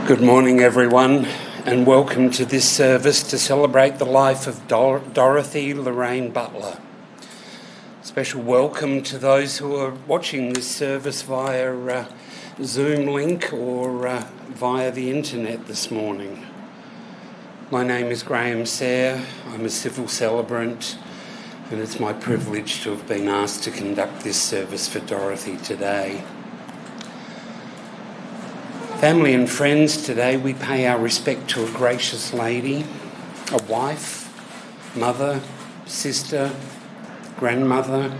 Good morning, everyone, and welcome to this service to celebrate the life of Dorothy Lorraine Butler. Special welcome to those who are watching this service via Zoom link or via the internet this morning. My name is Graham Sayre. I'm a civil celebrant, and it's my privilege to have been asked to conduct this service for Dorothy today. Family and friends, today we pay our respect to a gracious lady, a wife, mother, sister, grandmother,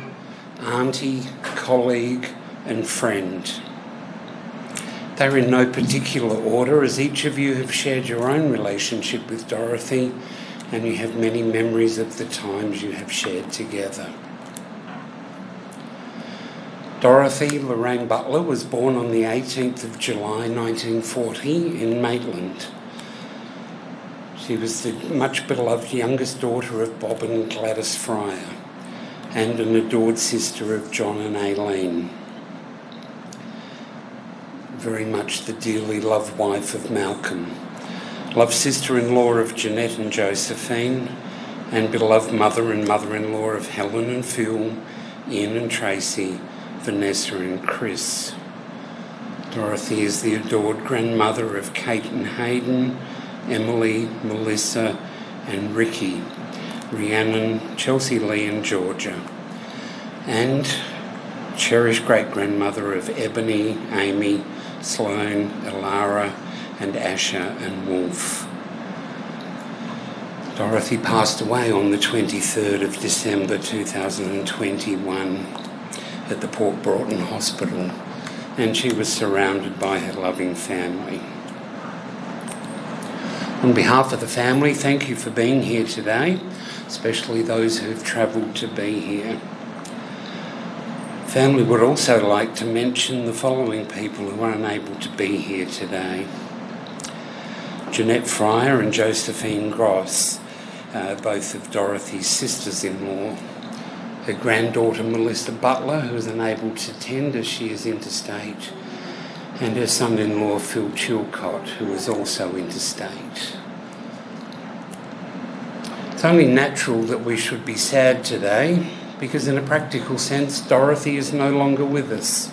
auntie, colleague and friend. They're in no particular order, as each of you have shared your own relationship with Dorothy and you have many memories of the times you have shared together. Dorothy Lorraine Butler was born on the 18th of July 1940 in Maitland. She was the much beloved youngest daughter of Bob and Gladys Fryer and an adored sister of John and Aileen. Very much the dearly loved wife of Malcolm, loved sister-in-law of Jeanette and Josephine, and beloved mother and mother-in-law of Helen and Phil, Ian and Tracy, Vanessa and Chris. Dorothy is the adored grandmother of Kate and Hayden, Emily, Melissa and Ricky, Rhiannon, Chelsea Lee and Georgia, and cherished great-grandmother of Ebony, Amy, Sloane, Elara and Asher and Wolf. Dorothy passed away on the 23rd of December 2021 at the Port Broughton Hospital, and she was surrounded by her loving family. On behalf of the family, thank you for being here today, especially those who've travelled to be here. Family would also like to mention the following people who are unable to be here today. Jeanette Fryer and Josephine Gross, both of Dorothy's sisters-in-law. Her granddaughter Melissa Butler, who is unable to attend as she is interstate, and her son-in-law Phil Chilcott, who is also interstate. It's only natural that we should be sad today, because in a practical sense, Dorothy is no longer with us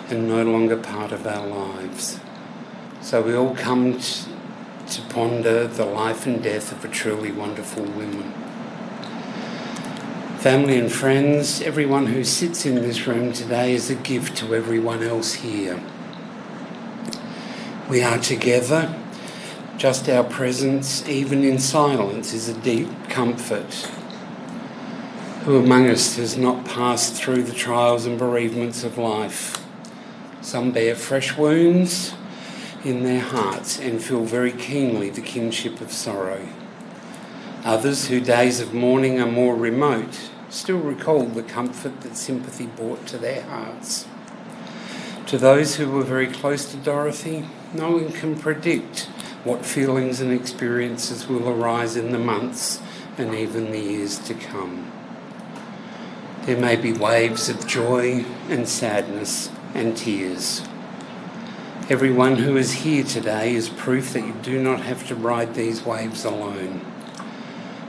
and no longer part of our lives. So we all come to ponder the life and death of a truly wonderful woman. Family and friends, everyone who sits in this room today is a gift to everyone else here. We are together. Just our presence, even in silence, is a deep comfort. Who among us has not passed through the trials and bereavements of life? Some bear fresh wounds in their hearts and feel very keenly the kinship of sorrow. Others, whose days of mourning are more remote, still recall the comfort that sympathy brought to their hearts. To those who were very close to Dorothy, no one can predict what feelings and experiences will arise in the months and even the years to come. There may be waves of joy and sadness and tears. Everyone who is here today is proof that you do not have to ride these waves alone.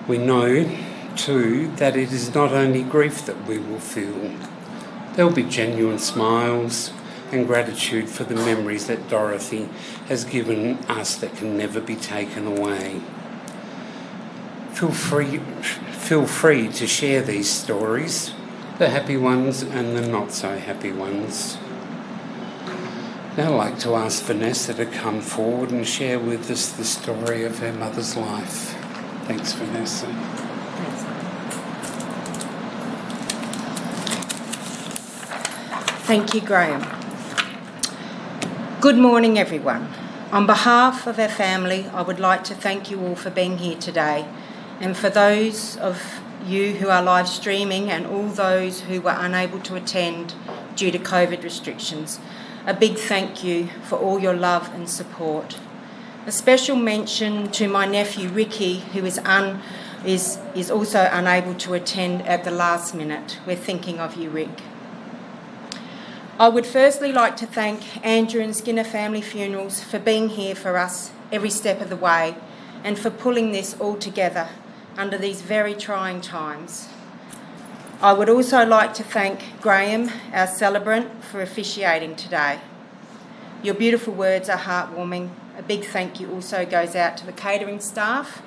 We know, too, that it is not only grief that we will feel. There will be genuine smiles and gratitude for the memories that Dorothy has given us that can never be taken away. Feel free to share these stories, the happy ones and the not so happy ones. Now I'd like to ask Vanessa to come forward and share with us the story of her mother's life. Thanks, Vanessa. Thank you, Graham. Good morning, everyone. On behalf of our family, I would like to thank you all for being here today, and for those of you who are live streaming and all those who were unable to attend due to COVID restrictions, a big thank you for all your love and support. A special mention to my nephew Ricky, who is also unable to attend at the last minute. We're thinking of you, Rick. I would firstly like to thank Andrew and Skinner Family Funerals for being here for us every step of the way and for pulling this all together under these very trying times. I would also like to thank Graham, our celebrant, for officiating today. Your beautiful words are heartwarming. A big thank you also goes out to the catering staff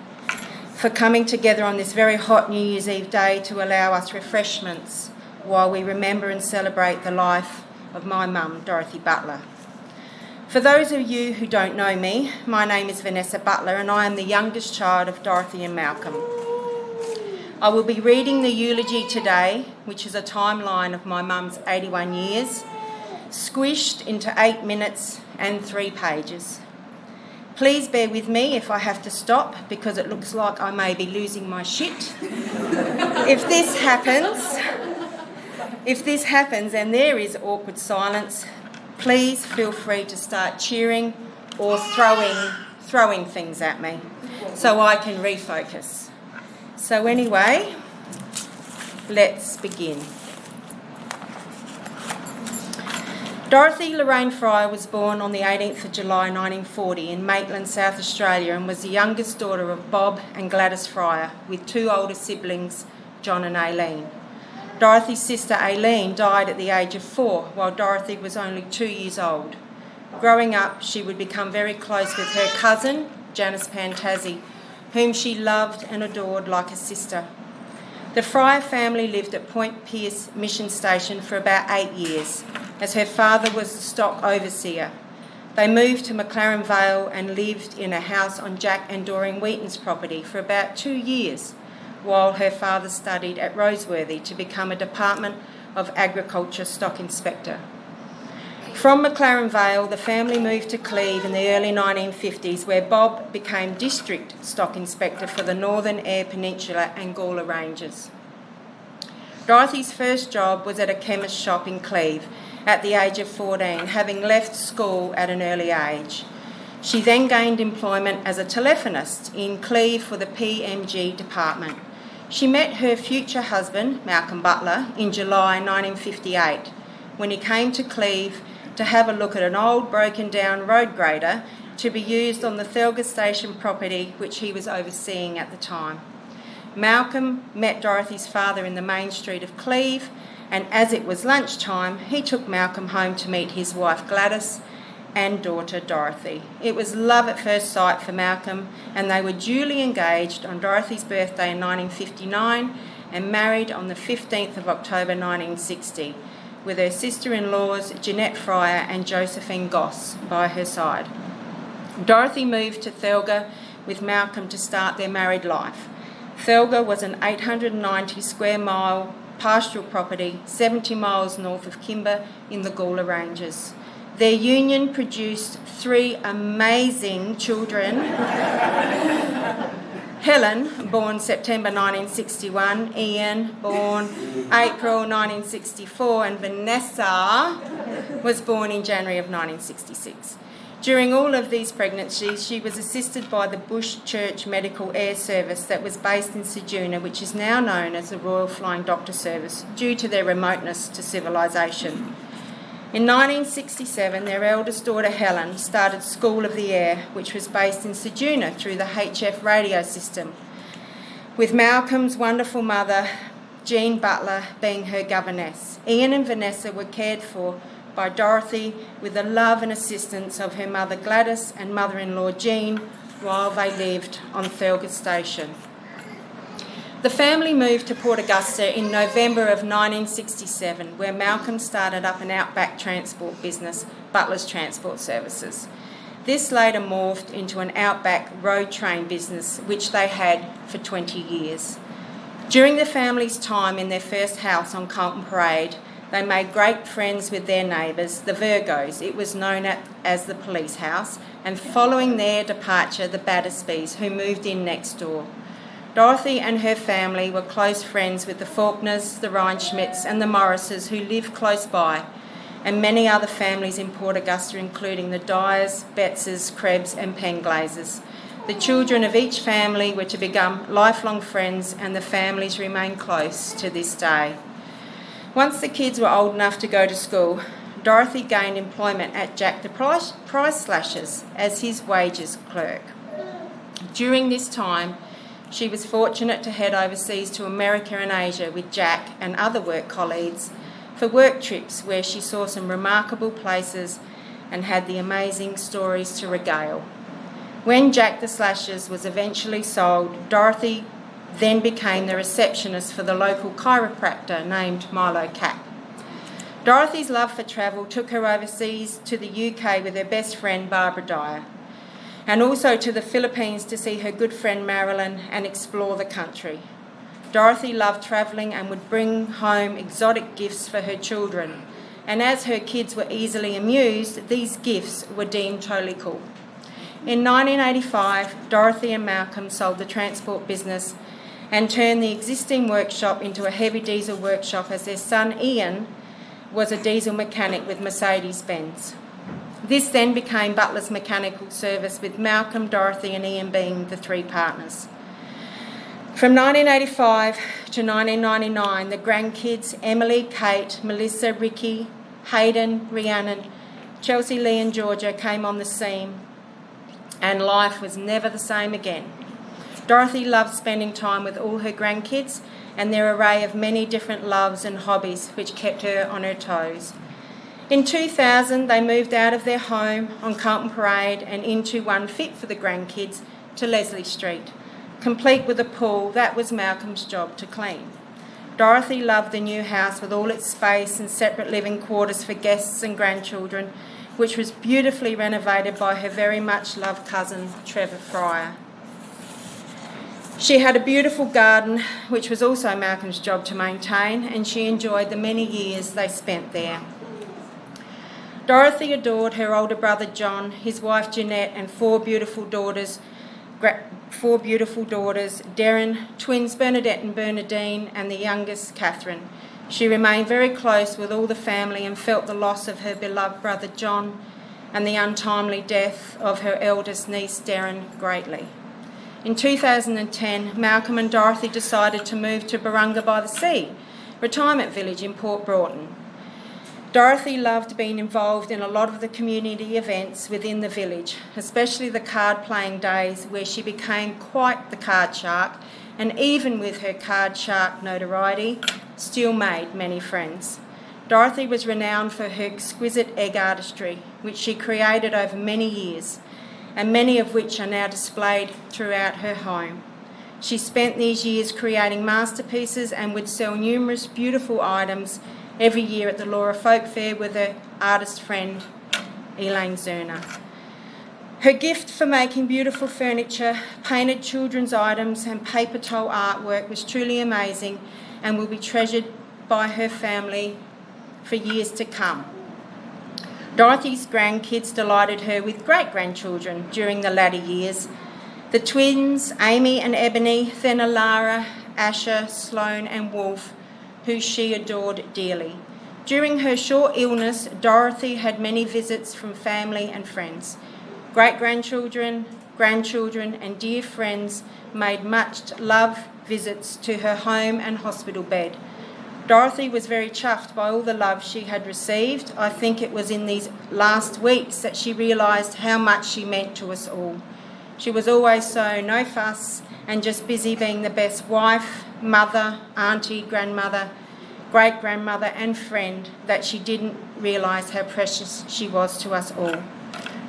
for coming together on this very hot New Year's Eve day to allow us refreshments while we remember and celebrate the life of my mum, Dorothy Butler. For those of you who don't know me, my name is Vanessa Butler and I am the youngest child of Dorothy and Malcolm. I will be reading the eulogy today, which is a timeline of my mum's 81 years, squished into 8 minutes and 3 pages. Please bear with me if I have to stop because it looks like I may be losing my shit. If this happens and there is awkward silence, please feel free to start cheering or throwing things at me so I can refocus. So anyway, let's begin. Dorothy Lorraine Fryer was born on the 18th of July 1940 in Maitland, South Australia, and was the youngest daughter of Bob and Gladys Fryer, with 2 older siblings, John and Aileen. Dorothy's sister Aileen died at the age of 4, while Dorothy was only 2 years old. Growing up, she would become very close with her cousin, Janice Pantazzi, whom she loved and adored like a sister. The Fryer family lived at Point Pearce Mission Station for about 8 years, as her father was the stock overseer. They moved to McLaren Vale and lived in a house on Jack and Doreen Wheaton's property for about 2 years, while her father studied at Roseworthy to become a Department of Agriculture stock inspector. From McLaren Vale, the family moved to Cleve in the early 1950s, where Bob became District Stock Inspector for the Northern Eyre Peninsula and Gawler Ranges. Dorothy's first job was at a chemist shop in Cleve at the age of 14, having left school at an early age. She then gained employment as a telephonist in Cleve for the PMG department. She met her future husband, Malcolm Butler, in July 1958, when he came to Cleve to have a look at an old broken down road grader to be used on the Thelga Station property which he was overseeing at the time. Malcolm met Dorothy's father in the main street of Cleve, and as it was lunchtime, he took Malcolm home to meet his wife Gladys and daughter Dorothy. It was love at first sight for Malcolm, and they were duly engaged on Dorothy's birthday in 1959 and married on the 15th of October 1960, with her sister-in-laws Jeanette Fryer and Josephine Goss by her side. Dorothy moved to Thelga with Malcolm to start their married life. Thelga was an 890 square mile pastoral property 70 miles north of Kimber in the Gawler Ranges. Their union produced 3 amazing children. Helen, born September 1961, Ian, born April 1964, and Vanessa was born in January of 1966. During all of these pregnancies, she was assisted by the Bush Church Medical Air Service that was based in Ceduna, which is now known as the Royal Flying Doctor Service, due to their remoteness to civilisation. In 1967, their eldest daughter Helen started School of the Air, which was based in Ceduna through the HF radio system, with Malcolm's wonderful mother, Jean Butler, being her governess. Ian and Vanessa were cared for by Dorothy with the love and assistance of her mother Gladys and mother-in-law Jean while they lived on Thelga Station. The family moved to Port Augusta in November of 1967, where Malcolm started up an outback transport business, Butler's Transport Services. This later morphed into an outback road train business, which they had for 20 years. During the family's time in their first house on Carlton Parade, they made great friends with their neighbours, the Virgos. It was known as the police house, and following their departure, the Battersbys, who moved in next door. Dorothy and her family were close friends with the Faulkners, the Reinschmidts and the Morrises, who lived close by, and many other families in Port Augusta, including the Dyers, Bettses, Krebs and Penglazers. The children of each family were to become lifelong friends, and the families remain close to this day. Once the kids were old enough to go to school, Dorothy gained employment at Jack the Price Slashers as his wages clerk. During this time, she was fortunate to head overseas to America and Asia with Jack and other work colleagues for work trips where she saw some remarkable places and had the amazing stories to regale. When Jack the Slashers was eventually sold, Dorothy then became the receptionist for the local chiropractor named Milo Cap. Dorothy's love for travel took her overseas to the UK with her best friend Barbara Dyer, and also to the Philippines to see her good friend Marilyn and explore the country. Dorothy loved travelling and would bring home exotic gifts for her children, and as her kids were easily amused, these gifts were deemed totally cool. In 1985, Dorothy and Malcolm sold the transport business and turned the existing workshop into a heavy diesel workshop as their son Ian was a diesel mechanic with Mercedes-Benz. This then became Butler's Mechanical Service, with Malcolm, Dorothy and Ian being the three partners. From 1985 to 1999, the grandkids Emily, Kate, Melissa, Ricky, Hayden, Rhiannon, Chelsea, Lee and Georgia came on the scene, and life was never the same again. Dorothy loved spending time with all her grandkids and their array of many different loves and hobbies which kept her on her toes. In 2000, they moved out of their home on Carlton Parade and into one fit for the grandkids to Leslie Street, complete with a pool that was Malcolm's job to clean. Dorothy loved the new house with all its space and separate living quarters for guests and grandchildren, which was beautifully renovated by her very much loved cousin, Trevor Fryer. She had a beautiful garden, which was also Malcolm's job to maintain, and she enjoyed the many years they spent there. Dorothy adored her older brother John, his wife Jeanette, and four beautiful daughters, Darren, twins Bernadette and Bernadine, and the youngest Catherine. She remained very close with all the family and felt the loss of her beloved brother John and the untimely death of her eldest niece Darren greatly. In 2010, Malcolm and Dorothy decided to move to Barunga by the Sea, retirement village in Port Broughton. Dorothy loved being involved in a lot of the community events within the village, especially the card playing days where she became quite the card shark, and even with her card shark notoriety, still made many friends. Dorothy was renowned for her exquisite egg artistry, which she created over many years, and many of which are now displayed throughout her home. She spent these years creating masterpieces and would sell numerous beautiful items every year at the Laura Folk Fair with her artist friend Elaine Zerner. Her gift for making beautiful furniture, painted children's items and paper towel artwork was truly amazing and will be treasured by her family for years to come. Dorothy's grandkids delighted her with great-grandchildren during the latter years. The twins, Amy and Ebony, then Alara, Asher, Sloane and Wolf, who she adored dearly. During her short illness, Dorothy had many visits from family and friends. Great-grandchildren, grandchildren and dear friends made much love visits to her home and hospital bed. Dorothy was very chuffed by all the love she had received. I think it was in these last weeks that she realised how much she meant to us all. She was always so no fuss and just busy being the best wife, mother, auntie, grandmother, great-grandmother and friend that she didn't realise how precious she was to us all.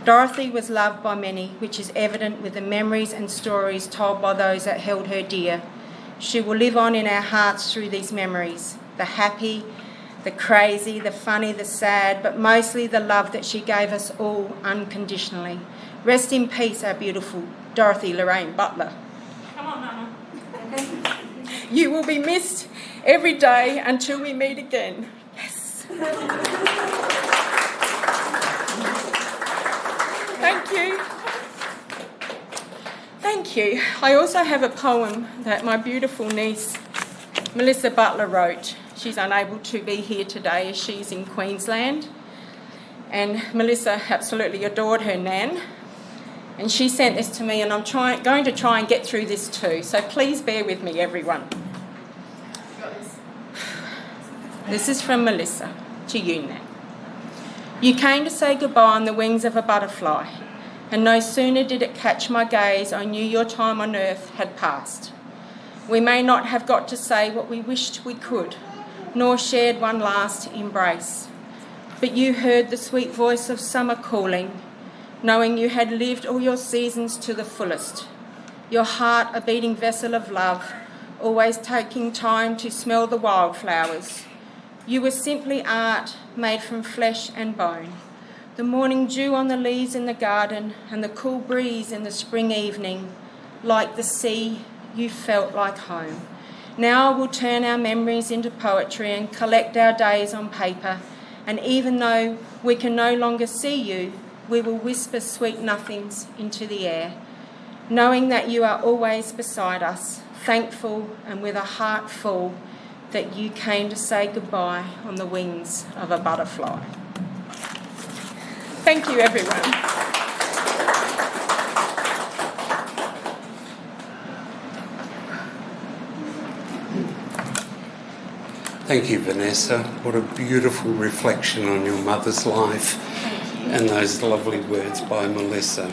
Dorothy was loved by many, which is evident with the memories and stories told by those that held her dear. She will live on in our hearts through these memories, the happy, the crazy, the funny, the sad, but mostly the love that she gave us all unconditionally. Rest in peace, our beautiful Dorothy Lorraine Butler. Come on, Mama. You will be missed every day until we meet again. Yes. Thank you. Thank you. I also have a poem that my beautiful niece, Melissa Butler, wrote. She's unable to be here today as she's in Queensland. And Melissa absolutely adored her nan. And she sent this to me, and I'm going to try and get through this too. So please bear with me, everyone. This is from Melissa to you, Nan. You came to say goodbye on the wings of a butterfly, and no sooner did it catch my gaze, I knew your time on earth had passed. We may not have got to say what we wished we could, nor shared one last embrace, but you heard the sweet voice of summer calling, knowing you had lived all your seasons to the fullest. Your heart a beating vessel of love, always taking time to smell the wildflowers. You were simply art made from flesh and bone. The morning dew on the leaves in the garden and the cool breeze in the spring evening, like the sea, you felt like home. Now we'll turn our memories into poetry and collect our days on paper, and even though we can no longer see you, we will whisper sweet nothings into the air, knowing that you are always beside us, thankful and with a heart full that you came to say goodbye on the wings of a butterfly. Thank you, everyone. Thank you, Vanessa. What a beautiful reflection on your mother's life and those lovely words by Melissa.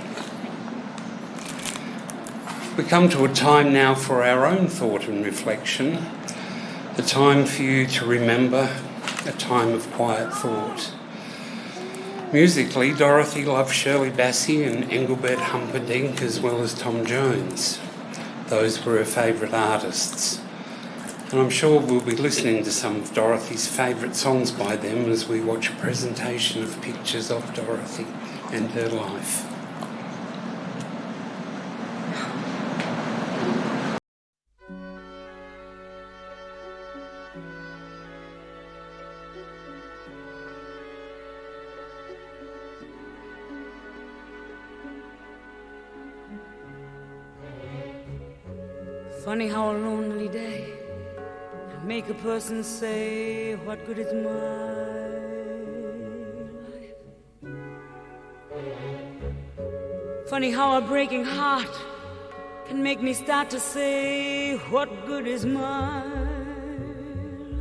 We come to a time now for our own thought and reflection, a time for you to remember, a time of quiet thought. Musically, Dorothy loved Shirley Bassey and Engelbert Humperdinck as well as Tom Jones. Those were her favourite artists. And I'm sure we'll be listening to some of Dorothy's favourite songs by them as we watch a presentation of pictures of Dorothy and her life. Funny how a lonely day can make a person say, what good is my life? Funny how a breaking heart can make me start to say, what good is my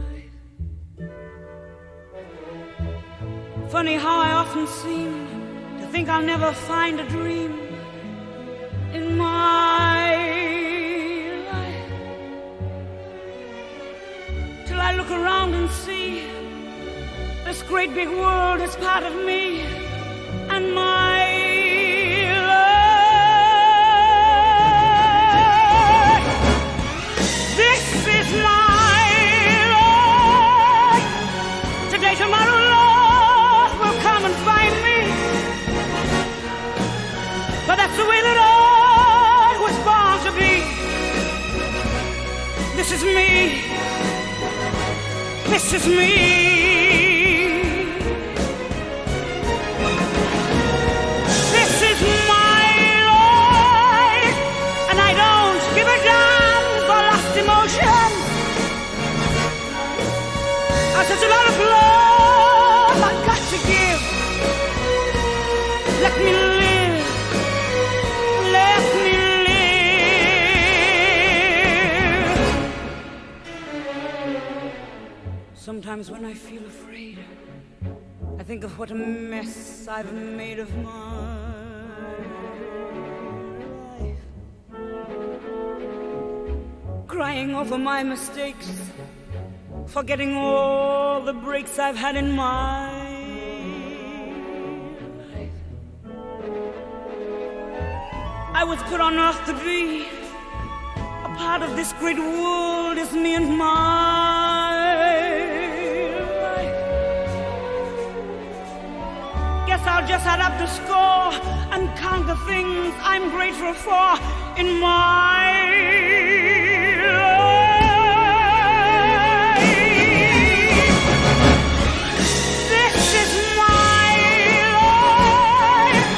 life? Funny how I often seem to think I'll never find a dream in my I look around and see this great big world is part of me and my life. This is my life. Today, tomorrow, Lord will come and find me. But that's the way that I was born to be. This is me. This is me. This is my life, and I don't give a damn for lost emotion. I've such a lot of love I've got to give. Let me live. Let me live. Sometimes when I feel afraid, I think of what a mess I've made of my life. Crying over my mistakes, forgetting all the breaks I've had in my life. I was put on earth to be a part of this great world, is me and my life. Guess I'll just add up the score and count the things I'm grateful for in my life. This is my life.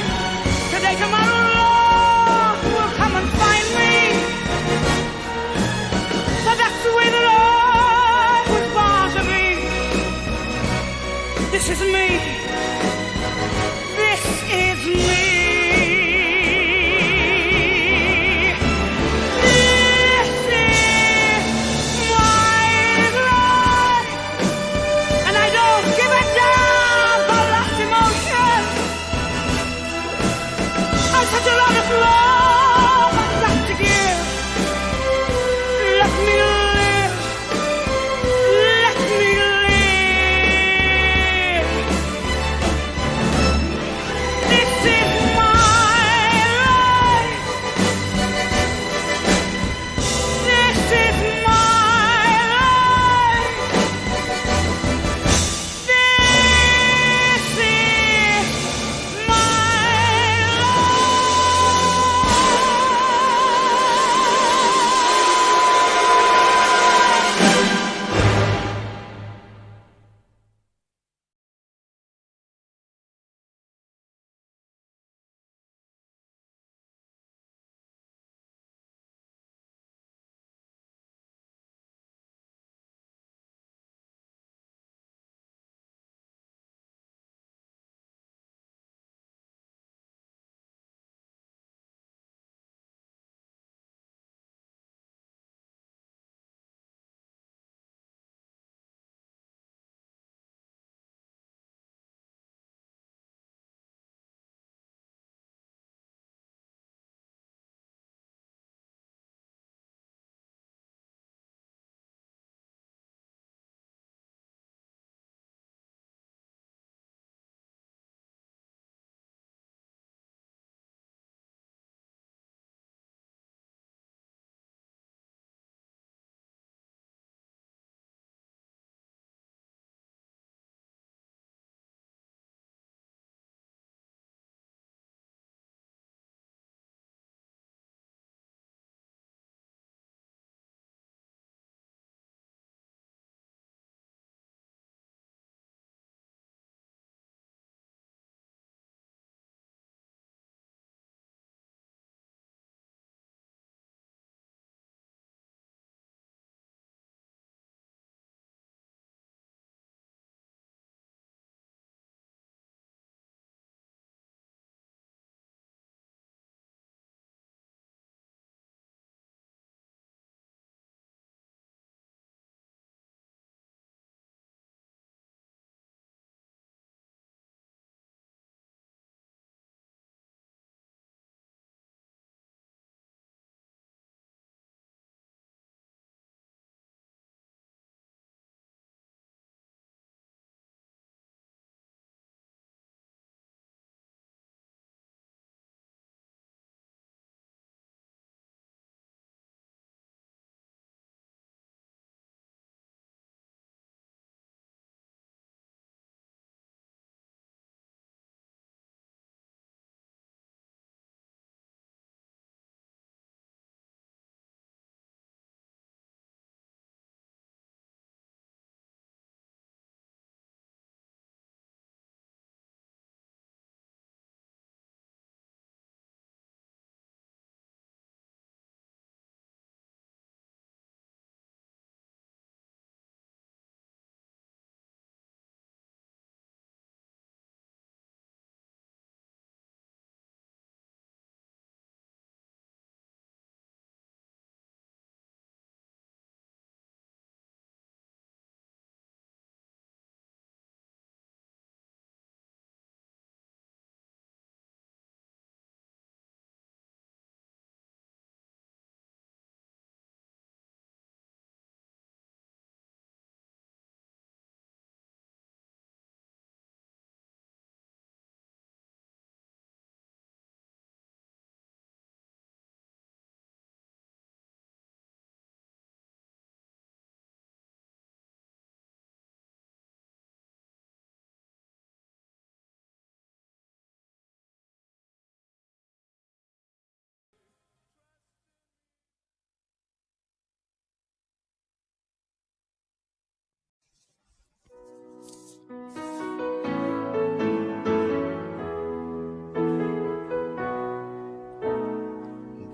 Today, tomorrow, Lord will come and find me. So that's the way that I was born to be. This is me. This is me. This is my life. And I don't give a damn for lost emotion.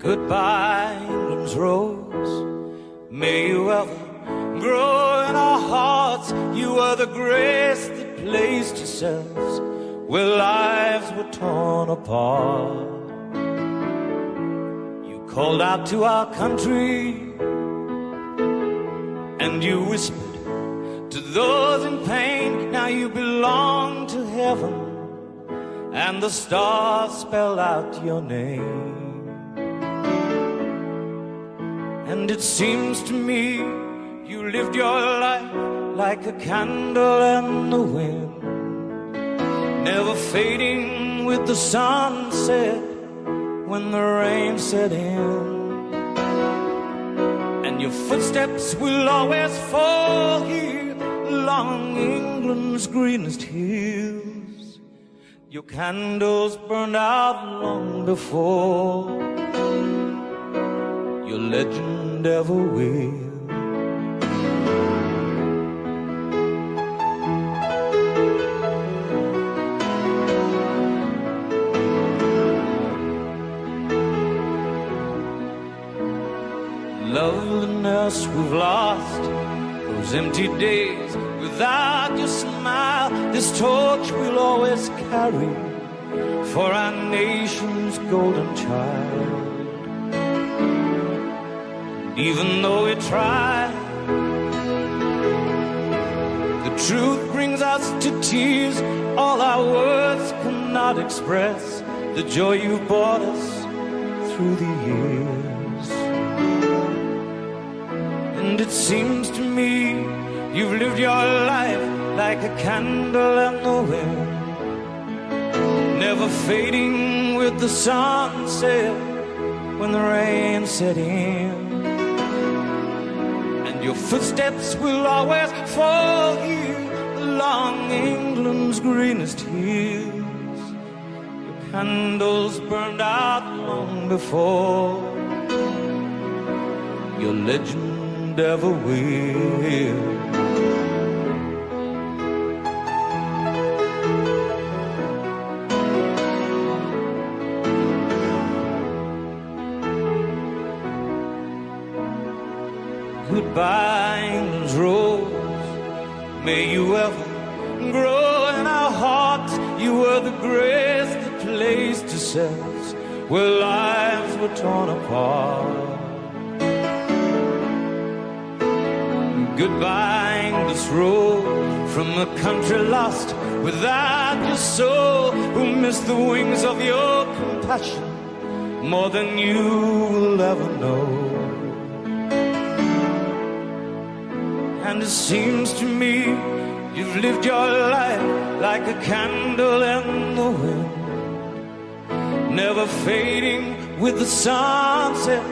Goodbye, England's rose. May you ever grow in our hearts. You are the grace that placed yourselves where lives were torn apart. You called out to our country, and you whispered to those in pain. Now you belong to heaven, and the stars spell out your name. And it seems to me you lived your life like a candle in the wind, never fading with the sunset when the rain set in. And your footsteps will always fall here along England's greenest hills. Your candles burned out long before your legend ever will. Loveliness we've lost, those empty days without your smile. This torch we'll always carry for our nation's golden child. Even though we try, the truth brings us to tears. All our words cannot express the joy you've brought us through the years. And it seems to me you've lived your life like a candle in the wind, never fading with the sunset when the rain set in. Your footsteps will always fall here along England's greenest hills. Your candles burned out long before your legend ever will. Goodbye, England's rose. May you ever grow in our hearts. You were the grace that placed yourselves where lives were torn apart. Goodbye, England's rose, from a country lost without your soul, who missed the wings of your compassion more than you will ever know. And it seems to me you've lived your life like a candle in the wind, never fading with the sunset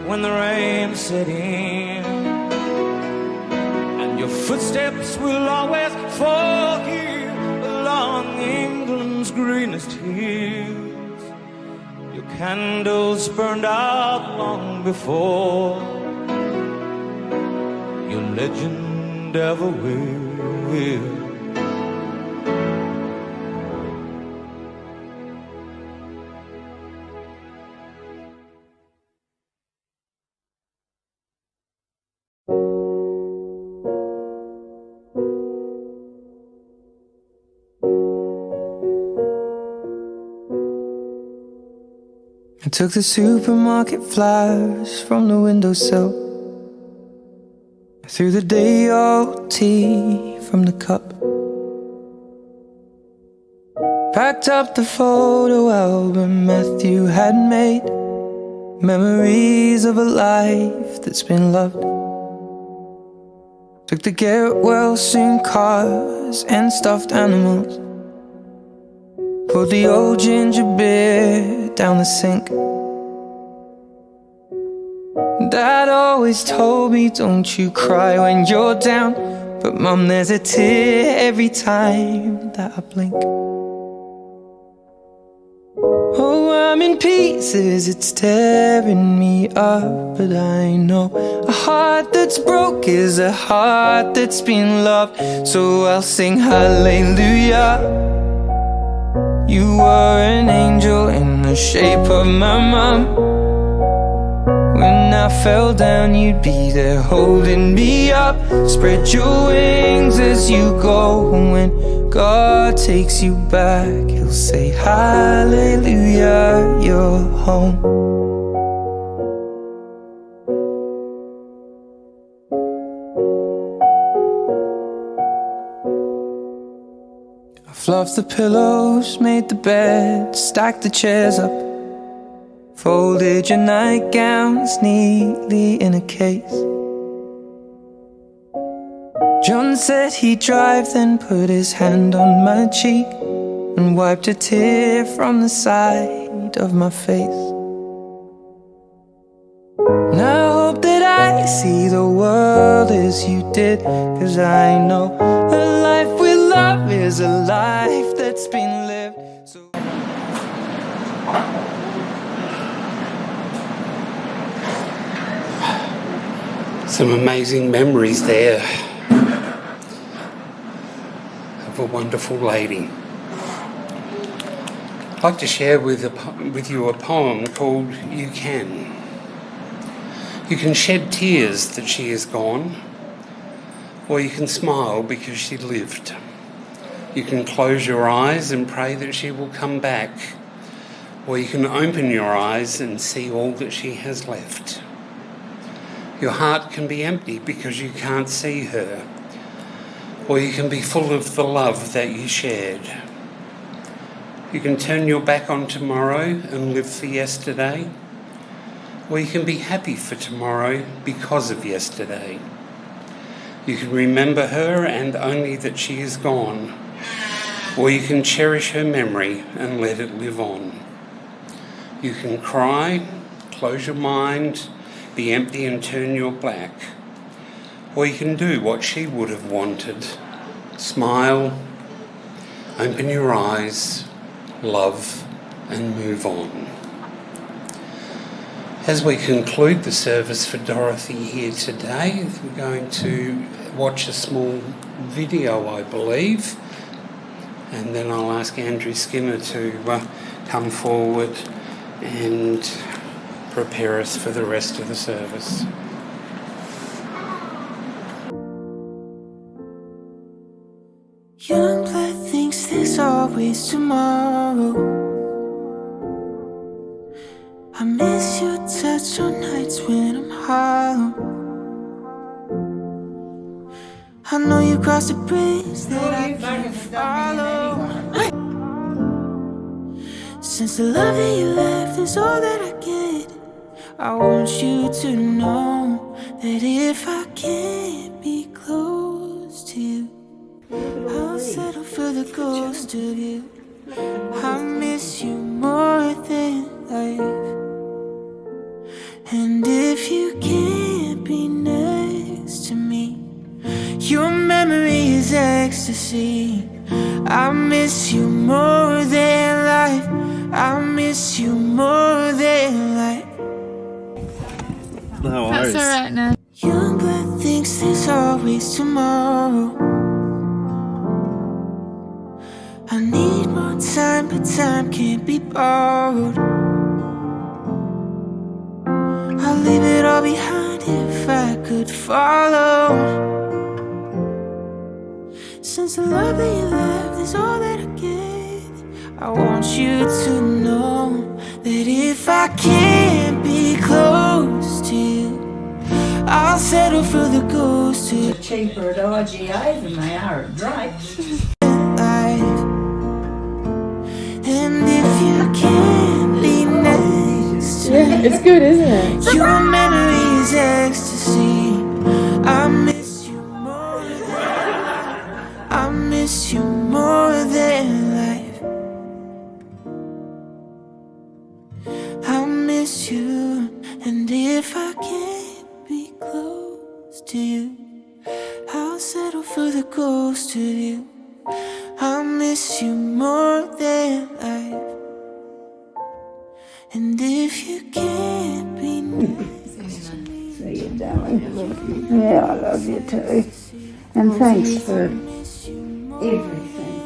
when the rain set in. And your footsteps will always fall here along England's greenest hills. Your candles burned out long before your legend ever will. I took the supermarket flowers from the windowsill, I threw the day-old tea from the cup, packed up the photo album Matthew had made, memories of a life that's been loved. Took the get well soon cars and stuffed animals, pulled the old ginger beer down the sink. Dad always told me, don't you cry when you're down, but Mum, there's a tear every time that I blink. Oh, I'm in pieces, it's tearing me up, but I know a heart that's broke is a heart that's been loved. So I'll sing hallelujah. You were an angel in the shape of my mum. When I fell down, you'd be there holding me up. Spread your wings as you go. And when God takes you back, He'll say, hallelujah, you're home. Fluffed the pillows, made the bed, stacked the chairs up, folded your nightgowns neatly in a case. John said he'd drive, then put his hand on my cheek and wiped a tear from the side of my face. And I hope that I see the world as you did, 'cause I know a life with love is a life that's been lived. So some amazing memories there of a wonderful lady. I'd like to share with you a poem called You Can. You can shed tears that she is gone, or you can smile because she lived. You can close your eyes and pray that she will come back, or you can open your eyes and see all that she has left. Your heart can be empty because you can't see her, or you can be full of the love that you shared. You can turn your back on tomorrow and live for yesterday, or you can be happy for tomorrow because of yesterday. You can remember her and only that she is gone, or you can cherish her memory and let it live on. You can cry, close your mind, be empty and turn your back, or you can do what she would have wanted. Smile, open your eyes, love and move on. As we conclude the service for Dorothy here today, we're going to watch a small video, I believe, and then I'll ask Andrew Skinner to come forward and prepare us for the rest of the service. young blood thinks there's always tomorrow. I miss your touch on nights when I'm hollow. I know you crossed a bridge that I can't follow. Since the love that you left is all that I get, I want you to know that if I can't be close to you, I'll settle for the ghost of you. I miss you more than life. And if you can't be next to me, your memory is ecstasy. I miss you more than life. I miss you more than life. No worries. That's alright now. Young blood thinks there's always tomorrow. I need more time, but time can't be borrowed. I'll leave it all behind if I could follow. Since the love that you left is all that I get, I want you to know that if I can't be close to you, I'll settle for the ghost of They're cheaper at IGA than they are at Drake's. life. And if you can't be next to me, It's good, isn't it? your memory is ecstasy. I miss you more than I miss you more than life. I miss you, and if I can't be close to you, I'll settle for the ghost of you. I miss you more than life. And if you can't be next to me, See you, darling. Yeah, I love you too. And thanks for everything.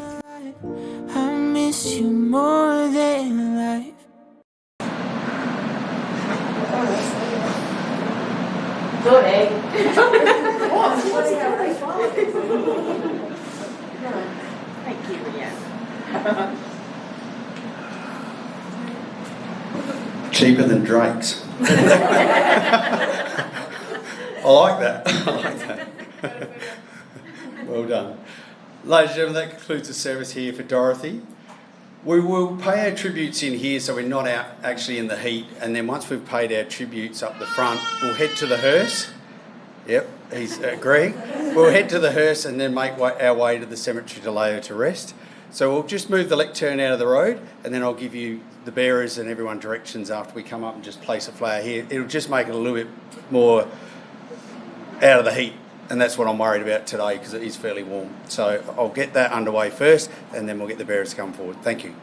I miss you more than life. Sorry. Thank you, yeah. Cheaper than Drake's. I like that. I like that. Well done. Ladies and gentlemen, that concludes the service here for Dorothy. We will pay our tributes in here so we're not out actually in the heat, and then once we've paid our tributes up the front, we'll head to the hearse. Yep, he's agreeing. We'll head to the hearse and then make our way to the cemetery to lay her to rest. So we'll just move the lectern out of the road, and then I'll give you the bearers and everyone directions after we come up and just place a flower here. It'll just make it a little bit more out of the heat, and that's what I'm worried about today because it is fairly warm. So I'll get that underway first, and then we'll get the bearers to come forward. Thank you.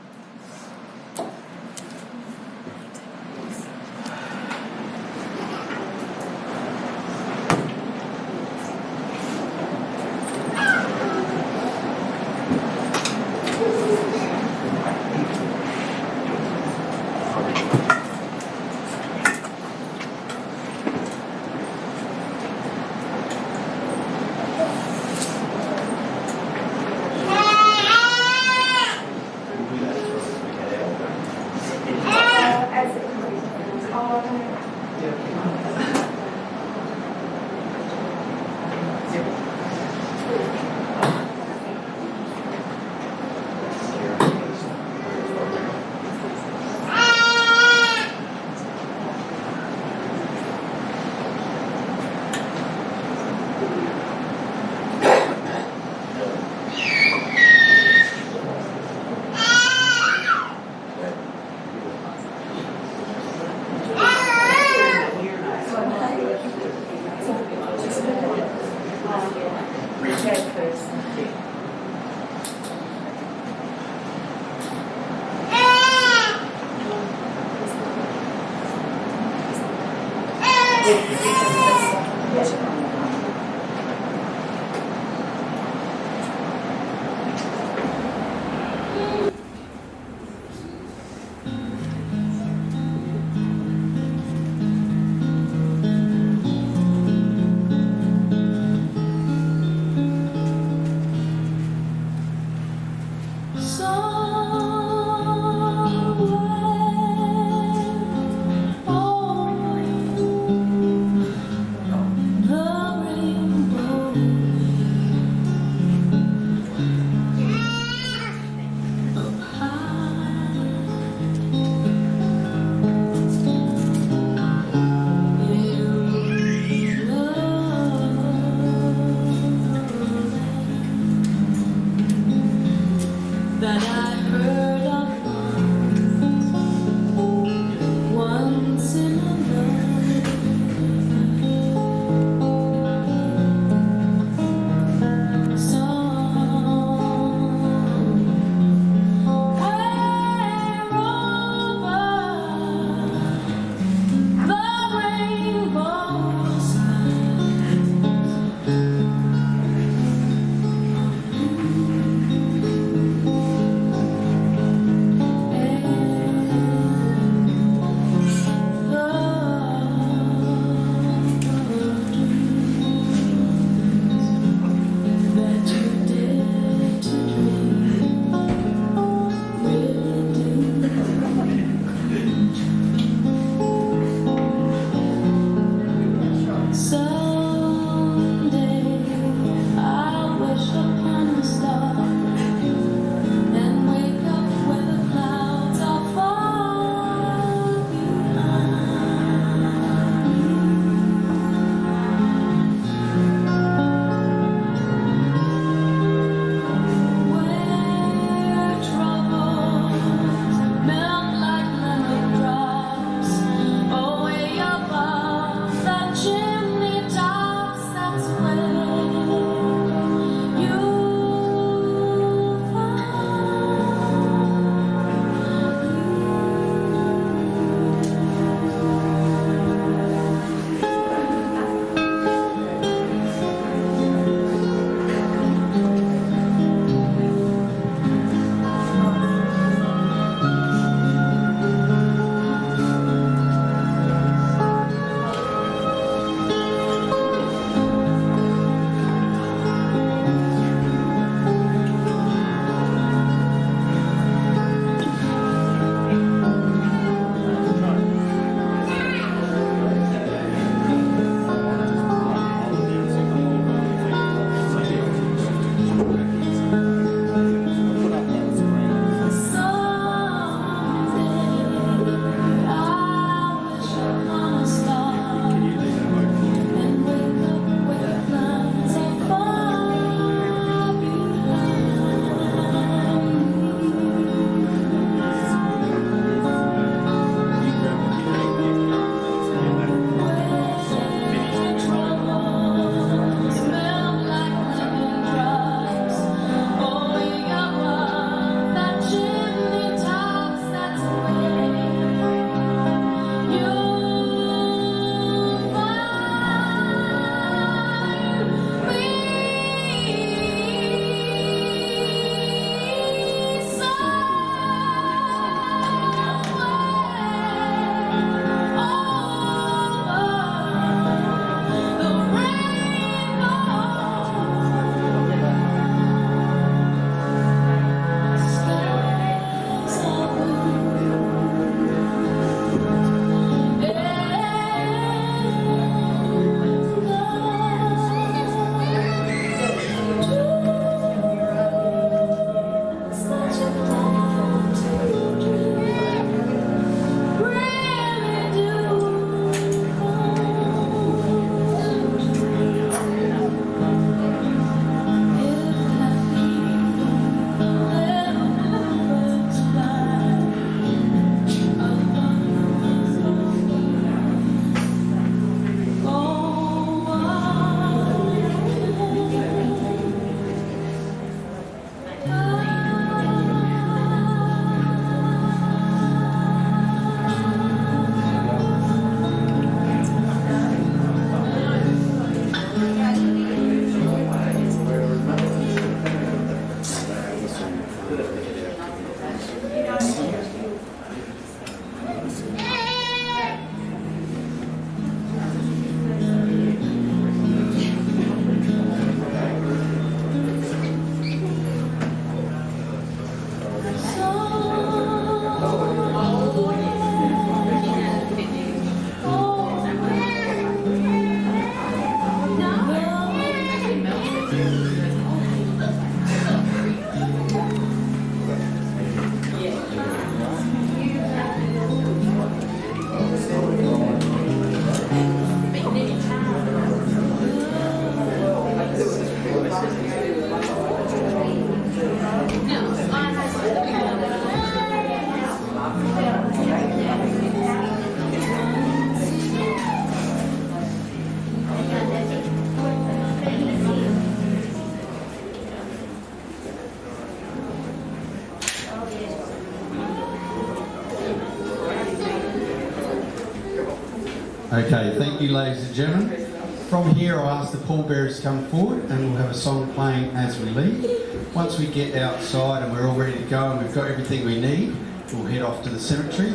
Okay, thank you, ladies and gentlemen. From here, I'll ask the pallbearers to come forward and we'll have a song playing as we leave. Once we get outside and we're all ready to go and we've got everything we need, we'll head off to the cemetery.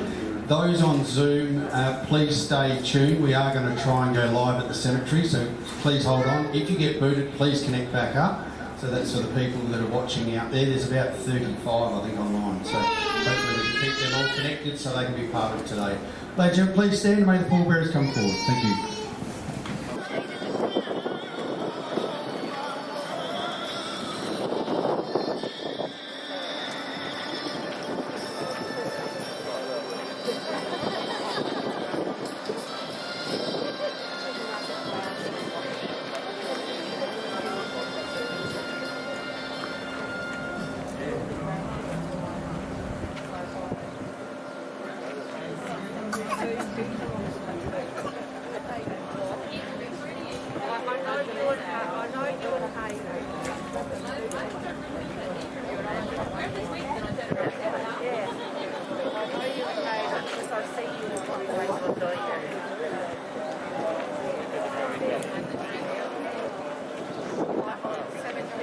Those on Zoom, please stay tuned. We are going to try and go live at the cemetery, so please hold on. If you get booted, please connect back up. So that's for the people that are watching out there. There's about 35, I think, online. So hopefully we can keep them all connected so they can be part of today. Ladies and gentlemen, please stand and may the pallbearers come forward. Thank you.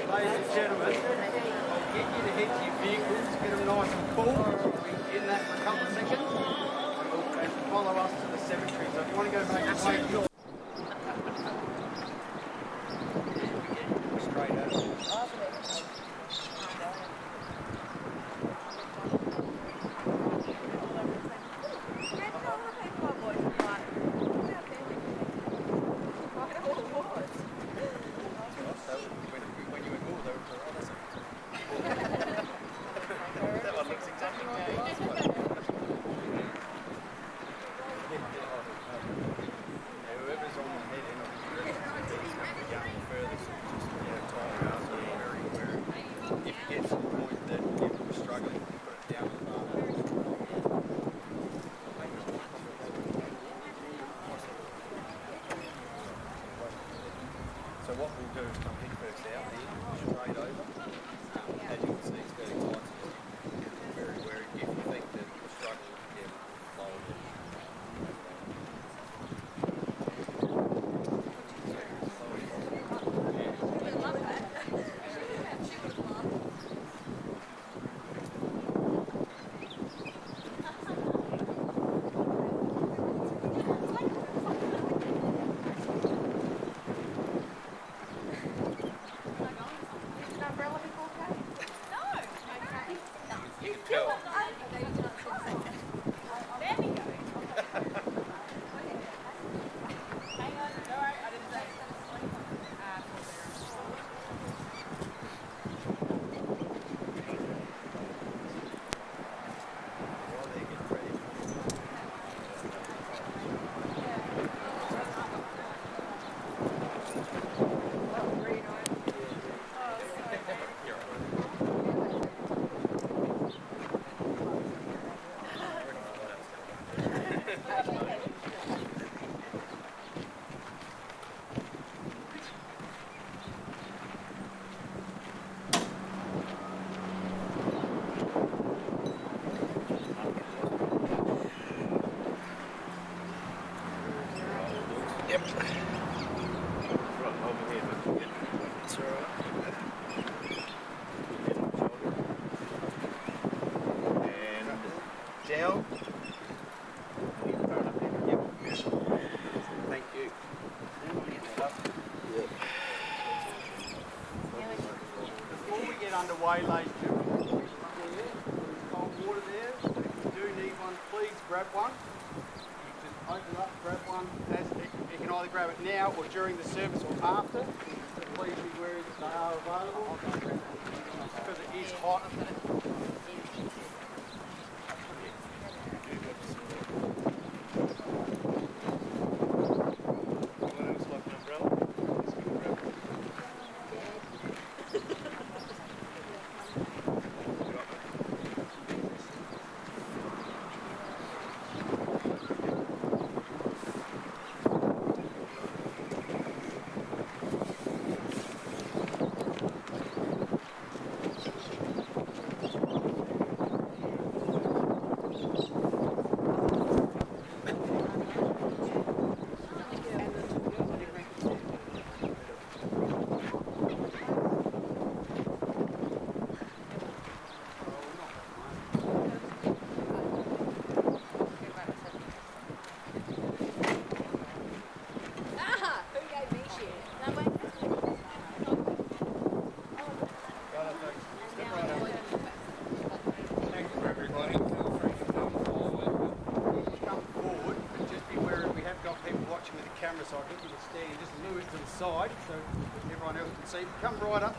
Ladies and gentlemen, I'll get you to head to your vehicles, get them nice and cool. We'll be in that for a couple of seconds. And follow us to the cemetery. So if you want to go back and wait, straight out. So what we'll do is come head first out here, straight over. As you can see, it's fairly tight, so you're very wary if you think that you're struggling to get lowered. Down. Yep. Thank you. Before we get underway, ladies and gentlemen, there's cold water there. If you do need one, please grab one. You can open up, grab one. You can either grab it now or during the service or after. So please be wary that they are available because it is hot. so I'll get you to stand just a little bit to the side so everyone else can see. Come right up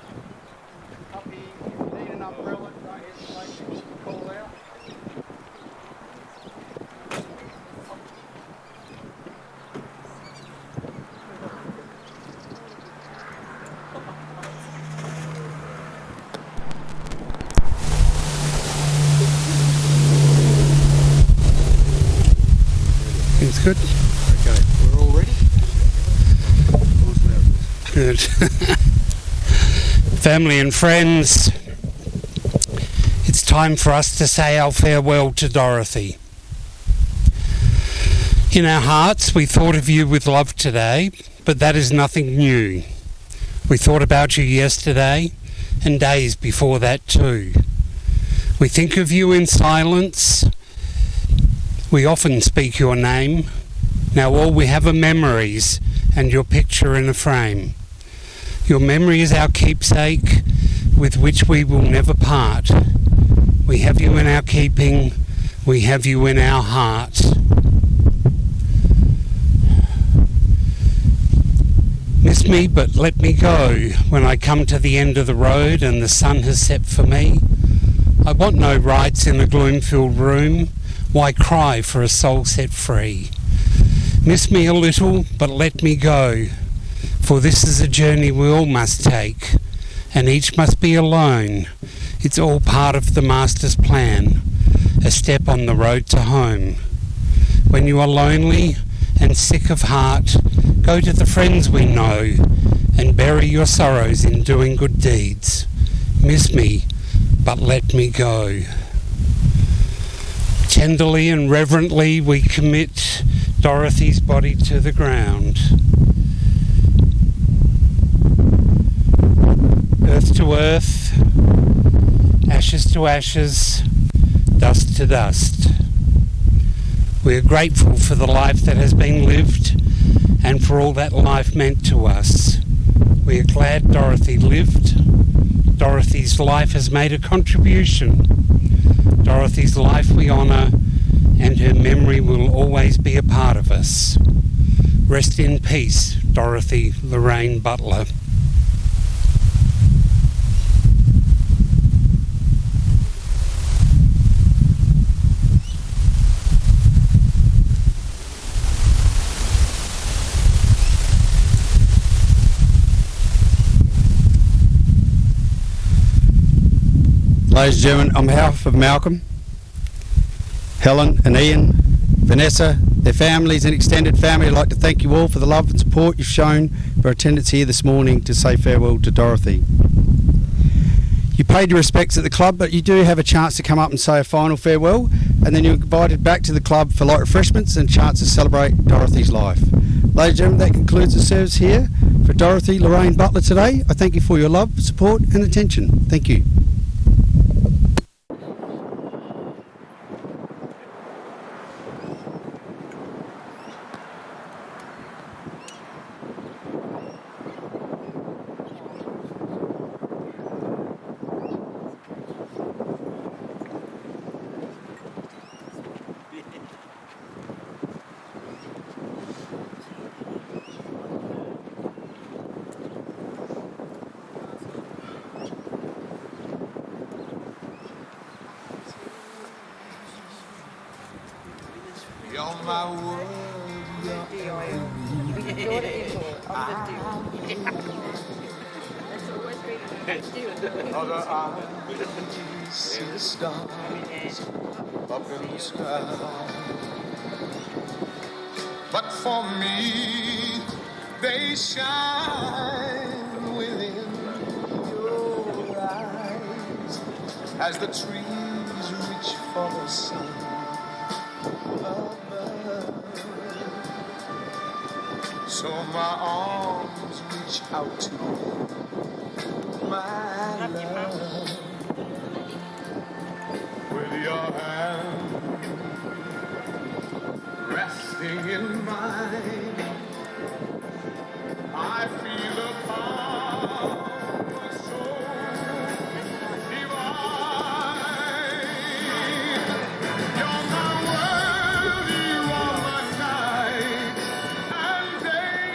here. If you need an umbrella, don't hesitate to call out. It's good. Okay, we're all ready? Good. Family and friends, it's time for us to say our farewell to Dorothy. In our hearts, we thought of you with love today, but that is nothing new. We thought about you yesterday and days before that too. We think of you in silence. We often speak your name. Now all we have are memories and your picture in a frame. Your memory is our keepsake with which we will never part. We have you in our keeping. We have you in our heart. Miss me, but let me go when I come to the end of the road and the sun has set for me. I want no rights in a gloom-filled room. Why cry for a soul set free? Miss me a little, but let me go, for this is a journey we all must take, and each must be alone. It's all part of the Master's plan, a step on the road to home. When you are lonely and sick of heart, go to the friends we know, and bury your sorrows in doing good deeds. Miss me, but let me go. Tenderly and reverently we commit Dorothy's body to the ground. Earth to earth, ashes to ashes, dust to dust. We are grateful for the life that has been lived and for all that life meant to us. We are glad Dorothy lived. Dorothy's life has made a contribution. Dorothy's life we honour, and her memory will always be a part of us. Rest in peace, Dorothy Lorraine Butler. Ladies and gentlemen, on behalf of Malcolm, Helen and Ian, Vanessa, their families and extended family, I'd like to thank you all for the love and support you've shown for attendance here this morning to say farewell to Dorothy. You paid your respects at the club, but you do have a chance to come up and say a final farewell, and then you're invited back to the club for light refreshments and a chance to celebrate Dorothy's life. Ladies and gentlemen, that concludes the service here for Dorothy Lorraine Butler today. I thank you for your love, support and attention. Thank you. You're my world, other eyes see the stars up in the sky. But for me, they shine within your eyes as the trees reach for the sun. So my arms reach out to you, my love, with your hand resting in mine. I feel a power so divine. You're my world, you are my night and day.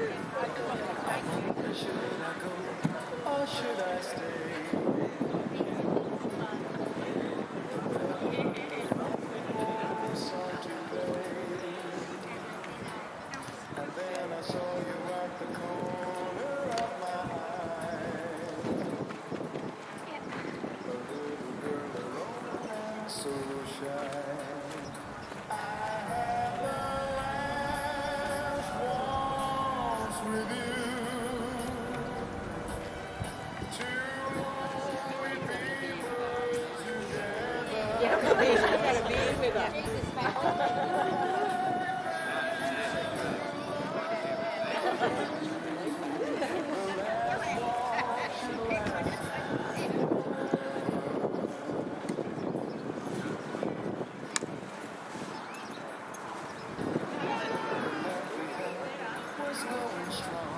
Should I go or should I stay? And then I saw you at the corner of my eye. A little girl alone and so shy. I had the last waltz with you. Two lonely people together. Was going strong.